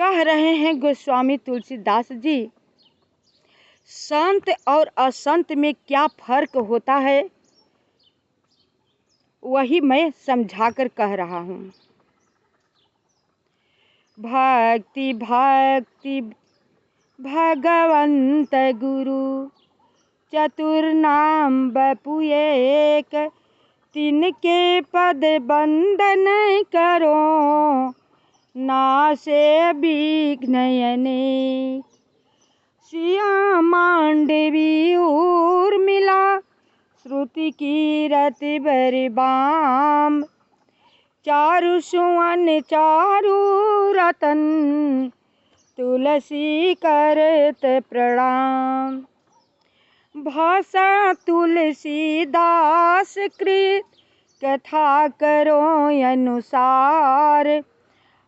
कह रहे हैं गोस्वामी तुलसीदास जी, संत और असंत में क्या फर्क होता है वही मैं समझाकर कह रहा हूँ। भक्ति भक्ति भगवंत गुरु चतुर्नाम बपु एक, तिनके पद बंदन करो नासे विघ्न अनेक। सिया मांडवी उर्मिला श्रुति कीरति बरिबाम, चारु सुवन चारु रतन तुलसी करत प्रणाम। भाषा तुलसीदास कृत कथा करो अनुसार,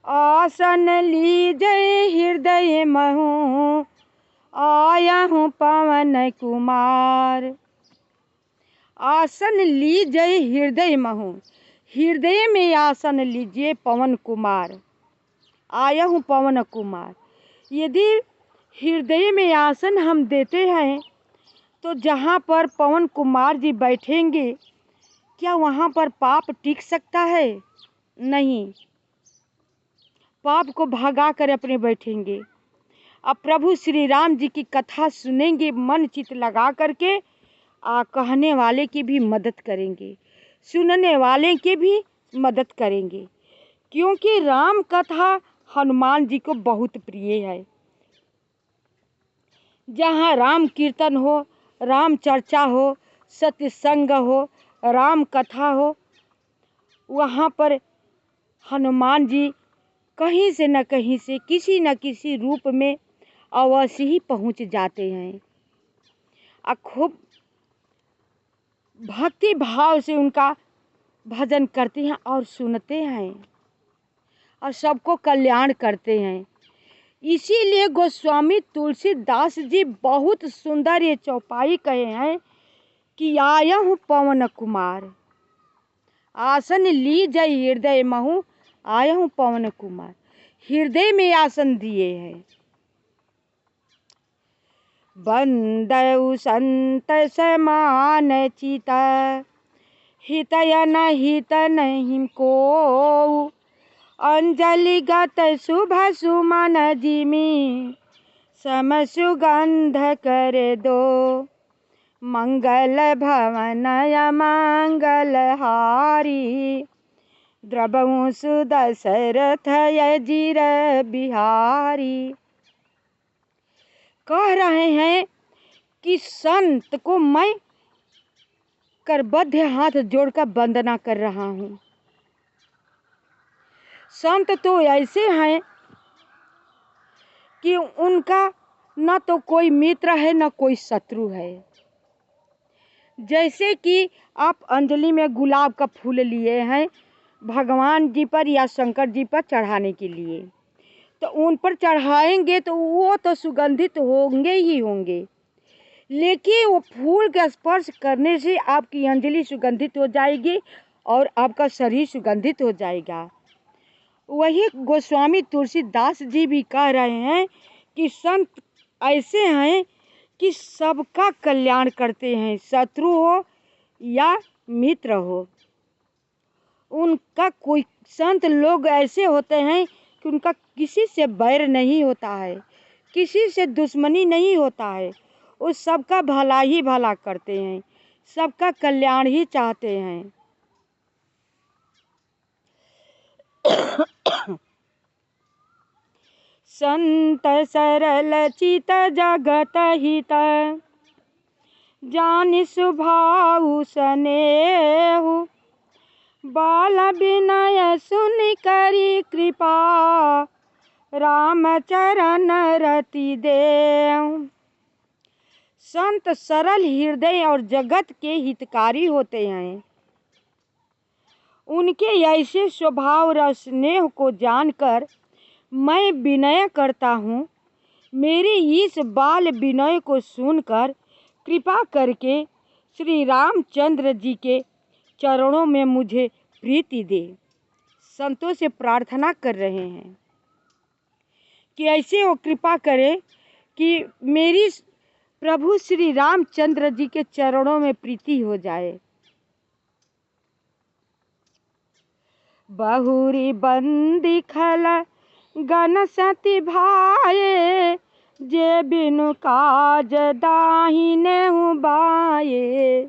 आसन लीजै हृदय महु आया हूँ पवन कुमार। आसन लीजै हृदय महु, हृदय में आसन लीजिए पवन कुमार, आया हूँ पवन कुमार। यदि हृदय में आसन हम देते हैं तो जहाँ पर पवन कुमार जी बैठेंगे क्या वहाँ पर पाप टिक सकता है? नहीं, पाप को भगा कर अपने बैठेंगे। अब प्रभु श्री राम जी की कथा सुनेंगे मन चित लगा करके, कहने वाले की भी मदद करेंगे, सुनने वाले की भी मदद करेंगे, क्योंकि राम कथा हनुमान जी को बहुत प्रिय है। जहाँ राम कीर्तन हो, राम चर्चा हो, सत्संग हो, राम कथा हो, वहाँ पर हनुमान जी कहीं से न कहीं से किसी न किसी रूप में अवश्य ही पहुँच जाते हैं। खूब भक्ति भाव से उनका भजन करते हैं और सुनते हैं और सबको कल्याण करते हैं। इसीलिए गोस्वामी तुलसीदास जी बहुत सुंदर ये चौपाई कहे हैं कि आया हूँ पवन कुमार, आसन लीजै हृदय महु आया हूँ पवन कुमार। हृदय में आसन दिए हैं। बंदउ संत समान चिता, हितय न हित नहीं को, अंजलि गत शुभ सुमन जिमि सम सुगंध कर दो। मंगल भवन मंगल हारी, द्रवहु सुदशरथ अजिर बिहारी। कह रहे हैं कि संत को मैं करबद्ध हाथ जोड़कर वंदना कर रहा हूँ। संत तो ऐसे हैं कि उनका न तो कोई मित्र है न कोई शत्रु है। जैसे कि आप अंजलि में गुलाब का फूल लिए हैं भगवान जी पर या शंकर जी पर चढ़ाने के लिए, तो उन पर चढ़ाएंगे तो वो तो सुगंधित होंगे ही होंगे, लेकिन वो फूल का स्पर्श करने से आपकी अंजलि सुगंधित हो जाएगी और आपका शरीर सुगंधित हो जाएगा। वही गोस्वामी तुलसीदास जी भी कह रहे हैं कि संत ऐसे हैं कि सबका कल्याण करते हैं, शत्रु हो या मित्र हो। उनका कोई संत लोग ऐसे होते हैं कि उनका किसी से बैर नहीं होता है, किसी से दुश्मनी नहीं होता है, वो सबका भला ही भला करते हैं, सबका कल्याण ही चाहते हैं। संत सरल चित जगत हित, जानि स्वभाव स्नेहु, बाल विनय सुनि करी कृपा, राम चरण रति देव। संत सरल हृदय और जगत के हितकारी होते हैं। उनके ऐसे स्वभाव और स्नेह को जानकर मैं विनय करता हूँ। मेरे इस बाल विनय को सुनकर कृपा करके श्री रामचंद्र जी के चरणों में मुझे प्रीति दे। संतों से प्रार्थना कर रहे हैं कि ऐसे वो कृपा करे कि मेरी प्रभु श्री रामचंद्र जी के चरणों में प्रीति हो जाए। बहुरी बंदी खल गन सती भाए, जे बिनु काज दाहिने बाये।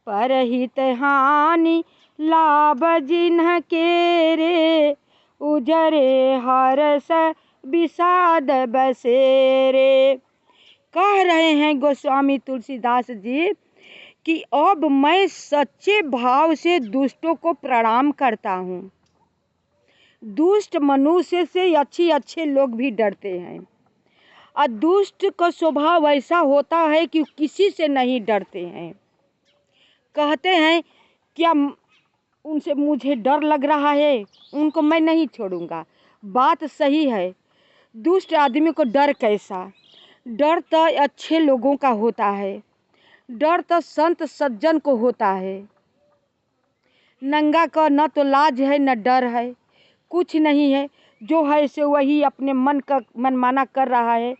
परहित हानि लाभ जिन्ह के रे, उजरे हरस विषाद बसेरे। कह रहे हैं गोस्वामी तुलसीदास जी कि अब मैं सच्चे भाव से दुष्टों को प्रणाम करता हूँ। दुष्ट मनुष्य से अच्छे लोग भी डरते हैं, और दुष्ट का स्वभाव ऐसा होता है कि किसी से नहीं डरते हैं। कहते हैं क्या उनसे मुझे डर लग रहा है, उनको मैं नहीं छोड़ूंगा। बात सही है, दुष्ट आदमी को डर कैसा? डर तो अच्छे लोगों का होता है, डर तो संत सज्जन को होता है। नंगा का न तो लाज है न डर है, कुछ नहीं है, जो है से वही अपने मन का मनमाना कर रहा है।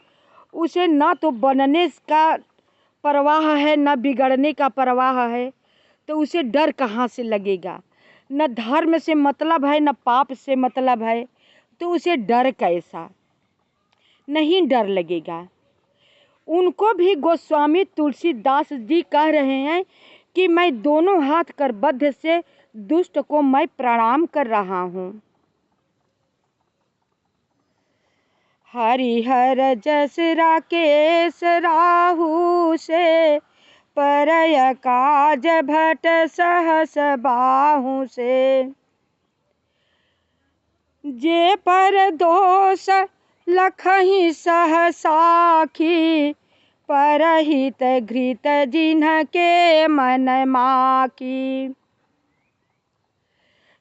उसे न तो बनने का परवाह है न बिगड़ने का परवाह है, तो उसे डर कहाँ से लगेगा? न धर्म से मतलब है न पाप से मतलब है, तो उसे डर कैसा? नहीं डर लगेगा। उनको भी गोस्वामी तुलसीदास जी कह रहे हैं कि मैं दोनों हाथ करबद्ध से दुष्ट को मैं प्रणाम कर रहा हूँ। हरिहर जस राकेश राहु से, परय काज भट सहस बाहु से। जे पर दोष लखहि सह साखी, परहित घृत जिन्ह के मन माखी।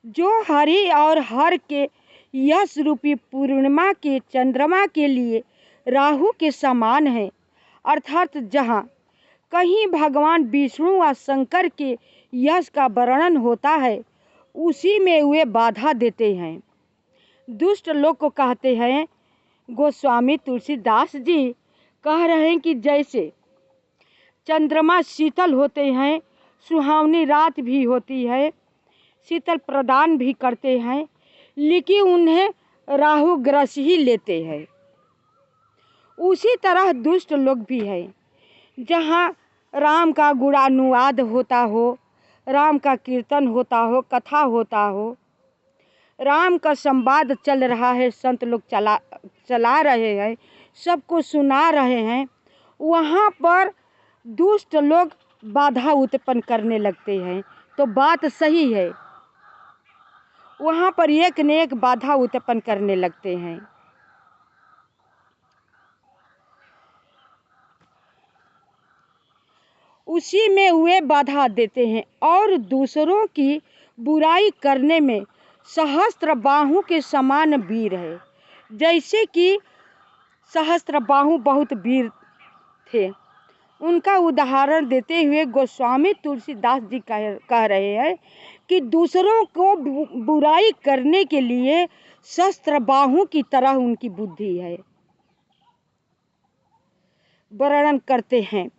जो हरि और हर के यश रूपी पूर्णिमा के चंद्रमा के लिए राहु के समान है, अर्थात जहाँ कहीं भगवान विष्णु व शंकर के यश का वर्णन होता है, उसी में वे बाधा देते हैं। दुष्ट लोग को कहते हैं गोस्वामी तुलसीदास जी कह रहे हैं कि जैसे चंद्रमा शीतल होते हैं, सुहावनी रात भी होती है, शीतल प्रदान भी करते हैं, लेकिन उन्हें राहु ग्रस ही लेते हैं। उसी तरह दुष्ट लोग भी हैं। जहाँ राम का गुणानुवाद होता हो, राम का कीर्तन होता हो, कथा होता हो, राम का संवाद चल रहा है, संत लोग चला रहे हैं, सबको सुना रहे हैं, वहाँ पर दुष्ट लोग बाधा उत्पन्न करने लगते हैं। तो बात सही है, वहाँ पर एक न एक बाधा उत्पन्न करने लगते हैं। उसी में वे बाधा देते हैं और दूसरों की बुराई करने में सहस्त्र बाहु के समान वीर है। जैसे कि सहस्त्र बाहु बहुत वीर थे, उनका उदाहरण देते हुए गोस्वामी तुलसीदास जी कह रहे हैं कि दूसरों को बुराई करने के लिए शस्त्र बाहु की तरह उनकी बुद्धि है। वर्णन करते हैं,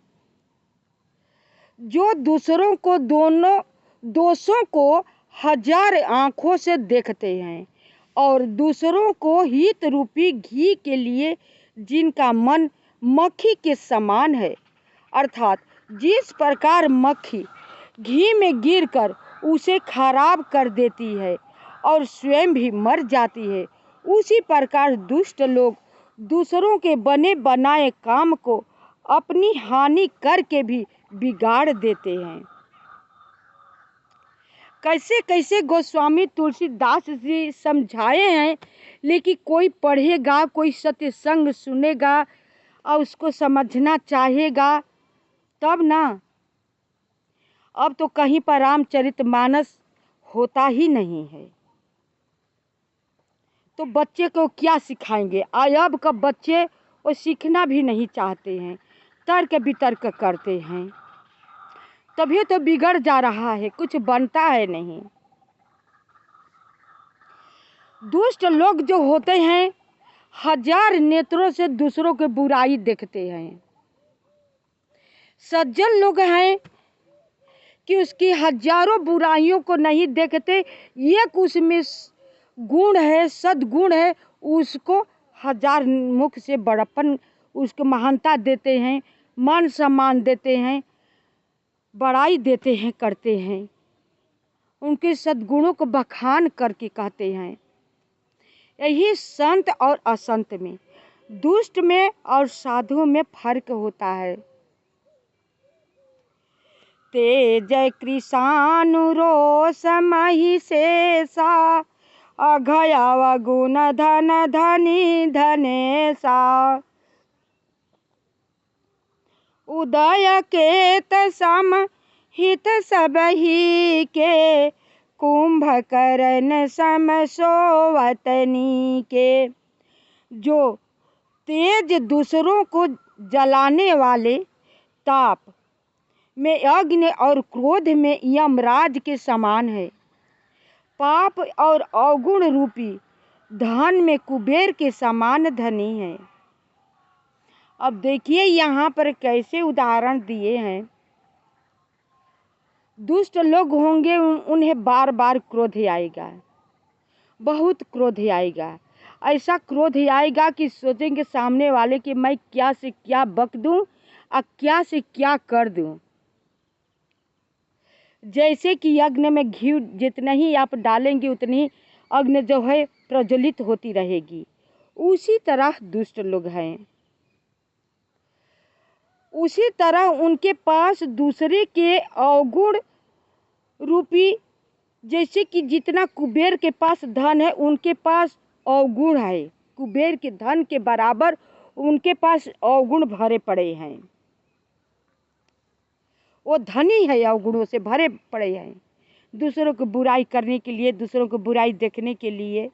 जो दूसरों को दोनों दोषों को हजार आँखों से देखते हैं और दूसरों को हित रूपी घी के लिए जिनका मन मक्खी के समान है, अर्थात जिस प्रकार मक्खी घी में गिरकर उसे खराब कर देती है और स्वयं भी मर जाती है, उसी प्रकार दुष्ट लोग दूसरों के बने बनाए काम को अपनी हानि करके भी बिगाड़ देते हैं। कैसे कैसे गोस्वामी तुलसीदास जी समझाए हैं, लेकिन कोई पढ़ेगा, कोई सत्संग सुनेगा और उसको समझना चाहेगा तब ना। अब तो कहीं पर रामचरितमानस होता ही नहीं है, तो बच्चे को क्या सिखाएंगे? अब का बच्चे वो सीखना भी नहीं चाहते हैं, तर्क वितर्क करते हैं, तभी तो बिगड़ जा रहा है, कुछ बनता है नहीं। दुष्ट लोग जो होते हैं हजार नेत्रों से दूसरों की बुराई देखते हैं। सज्जन लोग हैं कि उसकी हजारों बुराइयों को नहीं देखते, एक उसमें गुण है, सद्गुण है, उसको हजार मुख से बड़प्पन, उसको महानता देते हैं, मान सम्मान देते हैं, बड़ाई देते हैं, करते हैं, उनके सद्गुणों को बखान करके कहते हैं। यही संत और असंत में, दुष्ट में और साधु में फर्क होता है। तेज कृषानुरोष महिषेषा अघयाव गुण धन धनी धनेशा उदय केत सम हित सब ही के कुंभकर्ण सम सोवतनी के। जो तेज दूसरों को जलाने वाले, ताप में अग्नि और क्रोध में यमराज के समान है, पाप और अवगुण रूपी धन में कुबेर के समान धनी है। अब देखिए यहाँ पर कैसे उदाहरण दिए हैं। दुष्ट लोग होंगे, उन्हें बार बार क्रोध आएगा, बहुत क्रोध आएगा। ऐसा क्रोध आएगा कि सोचेंगे सामने वाले कि मैं क्या से क्या बक दूं और क्या से क्या कर दूं। जैसे कि अग्नि में घी जितना ही आप डालेंगे उतनी ही अग्नि जो है प्रज्वलित होती रहेगी, उसी तरह दुष्ट लोग हैं। उसी तरह उनके पास दूसरे के अवगुण रूपी, जैसे कि जितना कुबेर के पास धन है, उनके पास अवगुण है, कुबेर के धन के बराबर उनके पास अवगुण भरे पड़े हैं। वो धनी है, अवगुणों से भरे पड़े हैं, दूसरों को बुराई करने के लिए, दूसरों को बुराई देखने के लिए।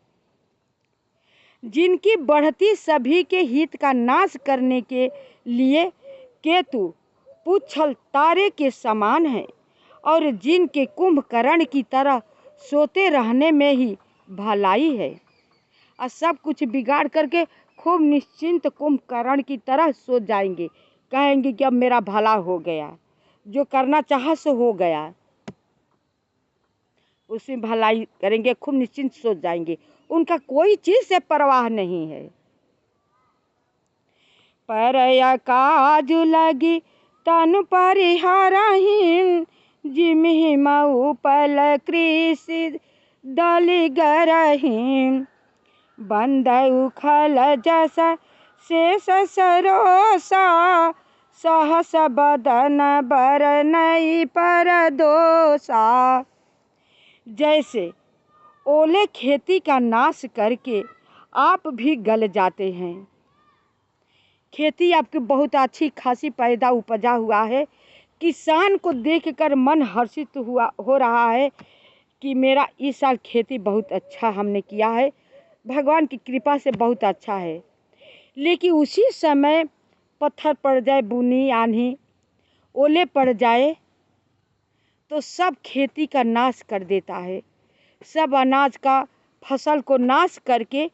जिनकी बढ़ती सभी के हित का नाश करने के लिए केतु पुच्छल तारे के समान है, और जिनके कुंभकर्ण की तरह सोते रहने में ही भलाई है, और सब कुछ बिगाड़ करके खूब निश्चिंत कुंभकर्ण की तरह सो जाएंगे, कहेंगे कि अब मेरा भला हो गया, जो करना चाहा सो हो गया, उसमें भलाई करेंगे, खूब निश्चिंत सो जाएंगे, उनका कोई चीज से परवाह नहीं है। परया काज लगी तन परिहारहीन, जिमहि मऊ पल कृषि दलि गरहीन, बंद उखल जस शेष सरोसा, सहस बदन बरनई परदोषा। जैसे ओले खेती का नाश करके आप भी गल जाते हैं। खेती आपकी बहुत अच्छी खासी पैदा उपजा हुआ है, किसान को देखकर मन हर्षित हो रहा है कि मेरा इस साल खेती बहुत अच्छा हमने किया है, भगवान की कृपा से बहुत अच्छा है। लेकिन उसी समय पत्थर पड़ जाए, बुनी आंधी ओले पड़ जाए तो सब खेती का नाश कर देता है, सब अनाज का फसल को नाश करके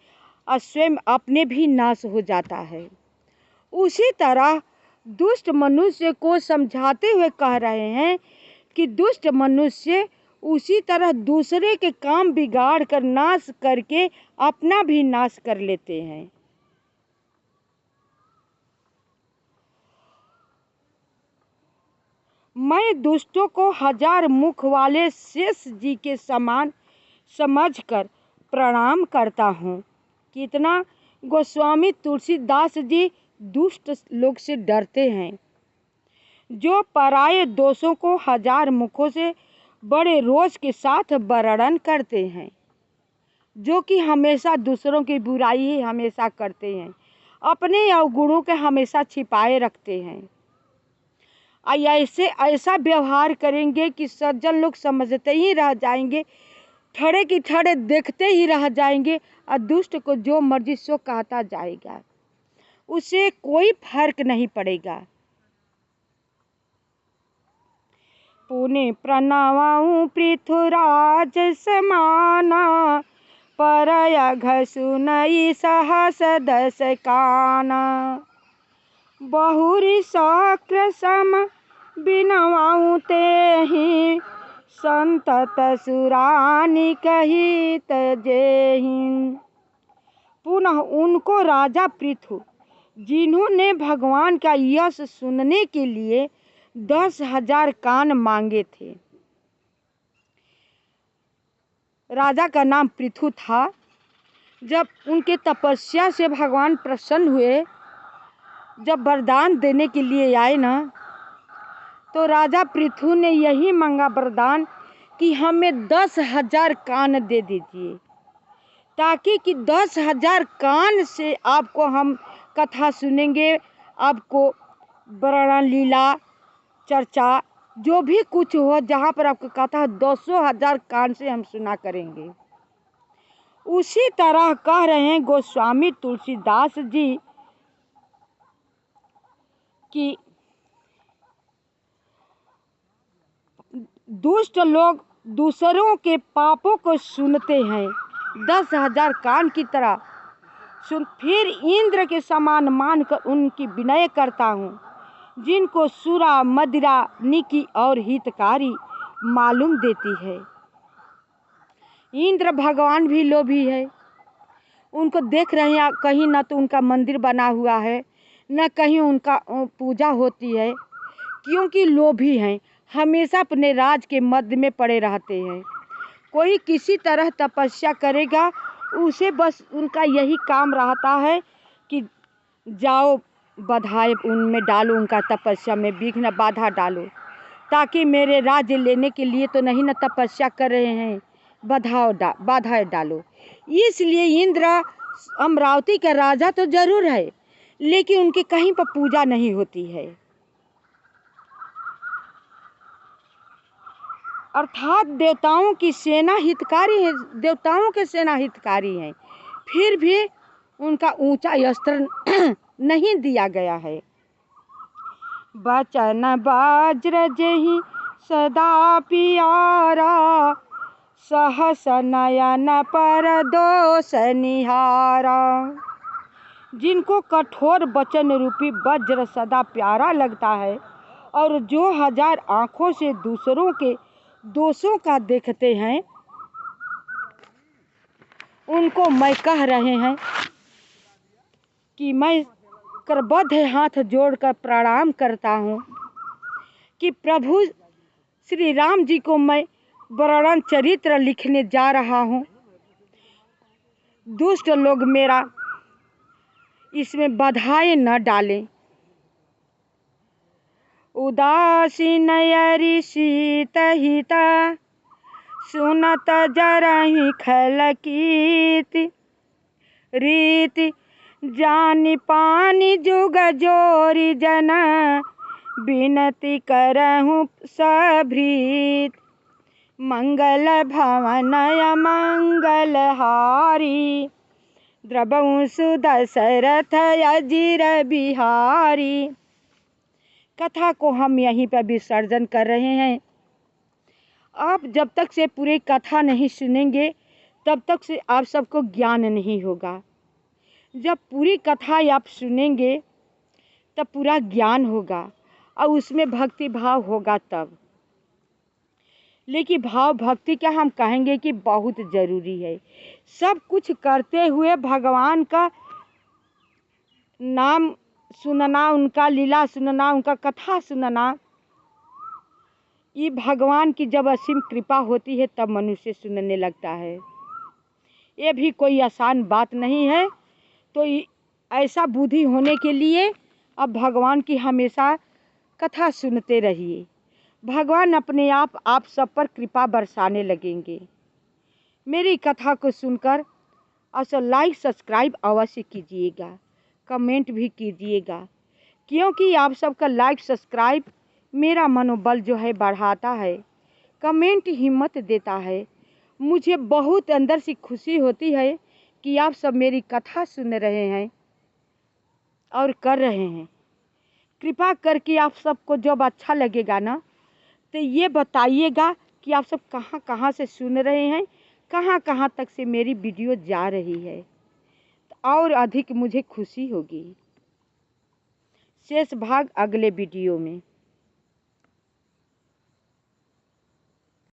और स्वयं अपने भी नाश हो जाता है। उसी तरह दुष्ट मनुष्य को समझाते हुए कह रहे हैं कि दुष्ट मनुष्य उसी तरह दूसरे के काम बिगाड़ कर नाश करके अपना भी नाश कर लेते हैं। मैं दुष्टों को हजार मुख वाले शेष जी के समान समझकर प्रणाम करता हूँ। कितना गोस्वामी तुलसीदास जी दुष्ट लोग से डरते हैं, जो पराये दोषों को हजार मुखों से बड़े रोज के साथ वर्णन करते हैं, जो कि हमेशा दूसरों की बुराई ही हमेशा करते हैं, अपने अवगुणों के हमेशा छिपाए रखते हैं। ऐसा व्यवहार करेंगे कि सज्जन लोग समझते ही रह जाएंगे, ठड़े की ठड़े देखते ही रह जाएंगे, और दुष्ट को जो मर्जी सो कहता जाएगा, उसे कोई फर्क नहीं पड़ेगा। पुण्य प्रणवाऊं पृथ्वीराज समाना, परयघ सुनई सहस दस काना। बहुरी शक्र सम बिनवाऊँ तेहि, संतत सुरानी कही तजेहि। पुनः उनको राजा पृथु, जिन्होंने भगवान का यश सुनने के लिए 10,000 कान मांगे थे। राजा का नाम पृथु था। जब उनके तपस्या से भगवान प्रसन्न हुए, जब वरदान देने के लिए आए ना, तो राजा पृथु ने यही मांगा वरदान कि हमें 10,000 कान दे दीजिए, ताकि कि 10,000 कान से आपको हम कथा सुनेंगे, आपको वर्णन लीला चर्चा जो भी कुछ हो, जहाँ पर आपको कथा 10,000 कान से हम सुना करेंगे। उसी तरह कह रहे हैं गोस्वामी तुलसीदास जी कि दुष्ट लोग दूसरों के पापों को सुनते हैं 10,000 कान की तरह सुन, फिर इंद्र के समान मानकर उनकी विनय करता हूँ, जिनको सुरा मदिरा निकी और हितकारी मालूम देती है। इंद्र भगवान भी लोभी है। उनको देख रहे हैं, कहीं ना तो उनका मंदिर बना हुआ है, न कहीं उनका पूजा होती है, क्योंकि लोभी हैं, हमेशा अपने राज के मध्य में पड़े रहते हैं। कोई किसी तरह तपस्या करेगा, उसे बस उनका यही काम रहता है कि जाओ बाधाएं उनमें डालो, उनका तपस्या में विघ्न बाधा डालो, ताकि मेरे राज्य लेने के लिए तो नहीं न तपस्या कर रहे हैं, बाधाएं डालो। इसलिए इंद्र अमरावती का राजा तो जरूर है, लेकिन उनकी कहीं पर पूजा नहीं होती है। अर्थात देवताओं की सेना हितकारी है, देवताओं के सेना हितकारी हैं, फिर भी उनका ऊंचा स्तर नहीं दिया गया है। बचन वज्र जेहि सदा पियारा, सहस नयन पर दोष निहारा। जिनको कठोर वचन रूपी वज्र सदा प्यारा लगता है, और जो 1000 आँखों से दूसरों के दोषों का देखते हैं, उनको मैं कह रहे हैं कि मैं करबद्ध हाथ जोड़कर प्रणाम करता हूँ कि प्रभु श्री राम जी को मैं वर्णन चरित्र लिखने जा रहा हूँ। दुष्ट लोग मेरा इसमें बाधाएं न डालें। उदासीन यरि शीत हिता, सुनत जरहि खलकीति। रीति जानि पानी जुग जोरी जन, बिनती करहूँ सभृत। मंगल भवन मंगल हारी, द्रवहु सुदशरथ अजिर बिहारी। कथा को हम यहीं पर विसर्जन कर रहे हैं। आप जब तक से पूरी कथा नहीं सुनेंगे, तब तक से आप सबको ज्ञान नहीं होगा। जब पूरी कथा आप सुनेंगे, तब पूरा ज्ञान होगा और उसमें भक्ति भाव होगा तब। लेकिन भाव भक्ति का हम कहेंगे कि बहुत ज़रूरी है। सब कुछ करते हुए भगवान का नाम सुनना, उनका लीला सुनना, उनका कथा सुनना, ये भगवान की जब असीम कृपा होती है तब मनुष्य सुनने लगता है। ये भी कोई आसान बात नहीं है। तो ऐसा बुद्धि होने के लिए अब भगवान की हमेशा कथा सुनते रहिए। भगवान अपने आप सब पर कृपा बरसाने लगेंगे। मेरी कथा को सुनकर और लाइक सब्सक्राइब अवश्य कीजिएगा, कमेंट भी कीजिएगा, क्योंकि आप सबका लाइक सब्सक्राइब मेरा मनोबल जो है बढ़ाता है। कमेंट हिम्मत देता है। मुझे बहुत अंदर से खुशी होती है कि आप सब मेरी कथा सुन रहे हैं और कर रहे हैं। कृपा करके आप सबको जब अच्छा लगेगा ना, तो ये बताइएगा कि आप सब कहाँ कहाँ से सुन रहे हैं, कहाँ कहाँ तक से मेरी वीडियो जा रही है, और अधिक मुझे खुशी होगी। शेष भाग अगले वीडियो में।